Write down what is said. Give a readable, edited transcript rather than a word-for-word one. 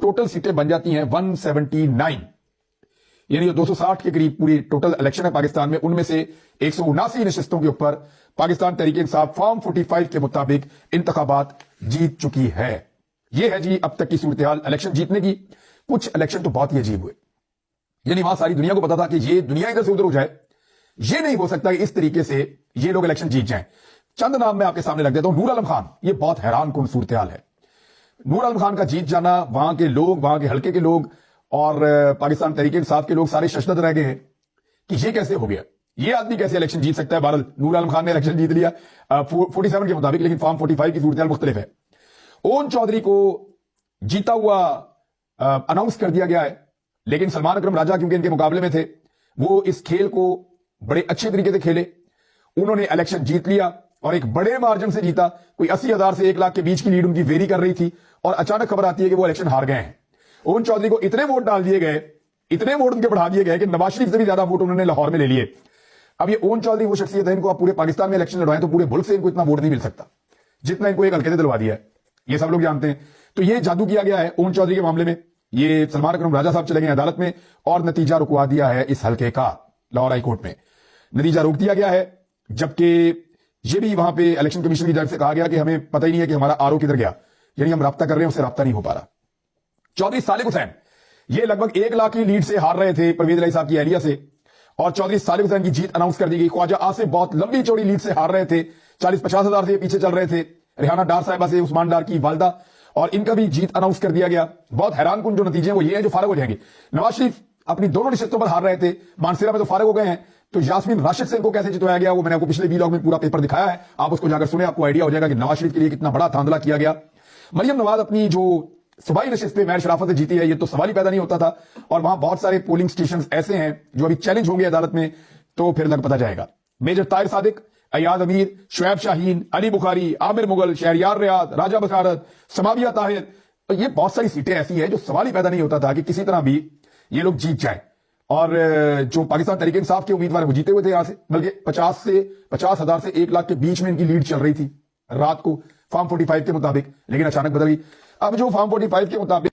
Total सीटें बन जाती हैं 179, यानी 260 के करीब पूरी टोटल इलेक्शन है पाकिस्तान में। उनमें से 179 नशिस्तों के ऊपर पाकिस्तान तहरीक इंसाफ फॉर्म 45 के मुताबिक इंतखाबात जीत चुकी है। यह है जी अब तक की सूरत हाल इलेक्शन जीतने की। कुछ इलेक्शन तो बहुत ही अजीब हुए, यानी वहां सारी दुनिया को पता था कि ये दुनिया इधर से उधर हो जाए, ये नहीं हो सकता कि इस तरीके से ये लोग इलेक्शन जीत जाएं। चंद नाम मैं आपके सामने रख देता हूं। नूर आलम खान, ये बहुत हैरान कुन सूरत हाल है। नूर आलम खान का जीत जाना, वहां के लोग, वहां के हल्के के लोग और पाकिस्तान तहरीक इंसाफ के लोग सारे शशदत रह गए हैं कि ये कैसे हो गया, ये आदमी कैसे इलेक्शन जीत सकता है। बहरहाल नूर आलम खान ने इलेक्शन जीत लिया 47 के मुताबिक, लेकिन फॉर्म 45 की सूरत हाल मुख्तलिफ है। ओन चौधरी को जीता हुआ अनाउंस कर दिया गया है, लेकिन सलमान अकरम राजा क्योंकि इनके मुकाबले में थे, वो इस खेल को बड़े अच्छे तरीके से खेले। उन्होंने इलेक्शन जीत लिया और एक बड़े मार्जिन से जीता। कोई 80,000 से 1 लाख के बीच की लीड उनकी वेरी कर रही थी और अचानक खबर आती है कि वो इलेक्शन हार गए हैं। ओन चौधरी को इतने वोट डाल दिए गए, इतने वोट उनके बढ़ा दिए गए कि नवाज शरीफ से भी ज्यादा वोट उन्होंने लाहौर में ले लिए। अब ये ओन चौधरी वो शख्सियत है, इनको आप पूरे पाकिस्तान में इलेक्शन लड़वाएं तो पूरे मुल्क से इनको इतना वोट नहीं मिल सकता जितना इनको एक हल्के से दिलवा दिया है। ये सब लोग जानते हैं। तो ये जादू किया गया है ओन चौधरी के मामले में। ये सलमान अकरम राजा साहब चले गए अदालत में और नतीजा रुकवा दिया है इस हल्के का। लाहौर हाई कोर्ट में नतीजा रोक दिया गया है, जबकि ये भी वहां पे इलेक्शन कमीशन की जानिब से कहा गया कि हमें पता ही नहीं है कि हमारा आरओ किधर गया, यानी हम राब्ता कर रहे हैं उससे राब्ता नहीं हो पा रहा। चौधरी सालिक हुसैन ये लगभग 1 लाख की लीड से हार रहे थे परवेज इलाही साहब की एरिया से, और चौधरी सालिक हुसैन की जीत अनाउंस कर दी गई। ख्वाजा आसिफ बहुत लंबी चौड़ी लीड से हार रहे थे, 40-50 हजार से पीछे चल रहे थे। रेहाना डार साहिबा से उस्मान डार की वालदा, और इनका भी जीत अनाउंस कर दिया गया। बहुत हैरान कुन जो नतीजे हैं वो ये हैं जो फारग हो जाएंगे। नवाज शरीफ अपनी दोनों नशिस्तों पर हार रहे थे, मानसरा में तो फारग हो गए हैं, तो यास्मीन राशिद से इनको कैसे जितवाया गया वो मैंने आपको पिछले वीलॉग में पूरा पेपर दिखाया है, आप उसको जाकर सुने, आपको आइडिया हो जाएगा कि नवाज शरीफ के लिए कितना बड़ा धांधला किया गया। मरियम नवाज अपनी जो सूबाई नशिस्त पे मैर शराफत से जीती है, ये तो सवाल ही पैदा नहीं होता था। और वहां बहुत सारे पोलिंग स्टेशन ऐसे हैं जो अभी चैलेंज होंगे अदालत में, तो फिर लग पता जाएगा। मेजर ताहिर सादिक, अयाद अमीर, शुएब शाहीन, अली बुखारी, आमिर मुगल, शहरियार रियाद, राजा बशारत, समाविया ताहिर, तो ये बहुत सारी सीटें ऐसी हैं जो सवाल ही पैदा नहीं होता था कि किसी तरह भी ये लोग जीत जाए। और जो पाकिस्तान तहरीक इंसाफ के उम्मीदवार वो जीते हुए थे यहां से, बल्कि 50,000 से 1 लाख के बीच में इनकी लीड चल रही थी रात को फॉर्म 45 के मुताबिक, लेकिन अचानक बदल गई। अब जो फॉर्म 45 के मुताबिक